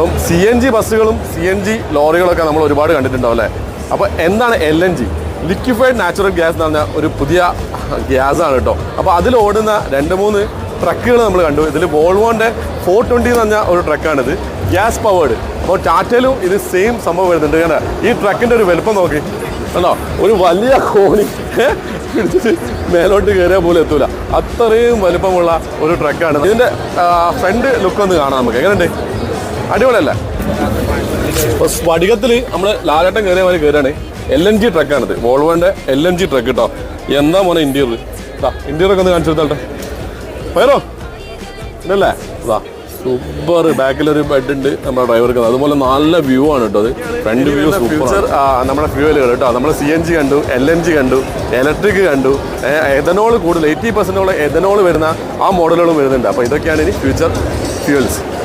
ഇപ്പം CNG ബസ്സുകളും CNG ലോറികളൊക്കെ നമ്മൾ ഒരുപാട് കണ്ടിട്ടുണ്ടാവും അല്ലേ? അപ്പോൾ എന്താണ് LNG? ലിക്വിഫൈഡ് നാച്ചുറൽ ഗ്യാസ് എന്ന് പറഞ്ഞാൽ ഒരു പുതിയ ഗ്യാസാണ് കേട്ടോ. അപ്പോൾ അതിലോടുന്ന 2-3 ട്രക്കുകൾ നമ്മൾ കണ്ടു. ഇതിൽ വോൾവോൻ്റെ 420 എന്ന് പറഞ്ഞ ഒരു ട്രക്കാണിത്, ഗ്യാസ് പവേർഡ്. അപ്പോൾ ടാറ്റയിലും ഇത് സെയിം സംഭവം വരുന്നുണ്ട്. കാരണം ഈ ട്രക്കിൻ്റെ ഒരു വലുപ്പം നോക്കി കണ്ടോ, ഒരു വലിയ കോണി പിടിച്ചിട്ട് മേലോട്ട് കയറിയാൽ പോലും എത്തൂല, അത്രയും വലുപ്പമുള്ള ഒരു ട്രക്കാണ്. ഇതിൻ്റെ ഫ്രണ്ട് ലുക്ക് ഒന്ന് കാണാം നമുക്ക്. എങ്ങനെയുണ്ട്? അടിപൊളിയല്ലേ? അപ്പോൾ സ്ഫടികത്തിൽ നമ്മൾ ലാലേട്ടൻ കയറിയ മാതിരി കയറുകയാണ്. LNG ട്രക്കാണിത്, വോൾവോൻ്റെ LNG ട്രക്ക് കേട്ടോ. എന്താ മോനെ ഇൻറ്റീരിയർ, ഇൻറ്റീരിയറൊക്കെ ഒന്ന് കാണിച്ചു കൊടുത്താട്ടെ പയറോ ഇല്ലല്ലേ? ഇതാ സൂപ്പർ. ബാക്കിലൊരു ബെഡ് ഉണ്ട് നമ്മുടെ ഡ്രൈവർക്ക്. അതുപോലെ നല്ല വ്യൂ ആണ് കേട്ടോ. അത് ഫ്രണ്ട് വ്യൂ ഫ്യൂച്ചർ നമ്മുടെ ഫ്യൂവലുകൾ കേട്ടോ. നമ്മൾ CNG കണ്ടു, LNG കണ്ടു, ഇലക്ട്രിക് കണ്ടു, എഥനോൾ കൂടുതൽ 80% എഥനോൾ വരുന്ന ആ മോഡലുകളും വരുന്നുണ്ട്. അപ്പോൾ ഇതൊക്കെയാണ് ഇനി ഫ്യൂച്ചർ ഫ്യൂവൽസ്.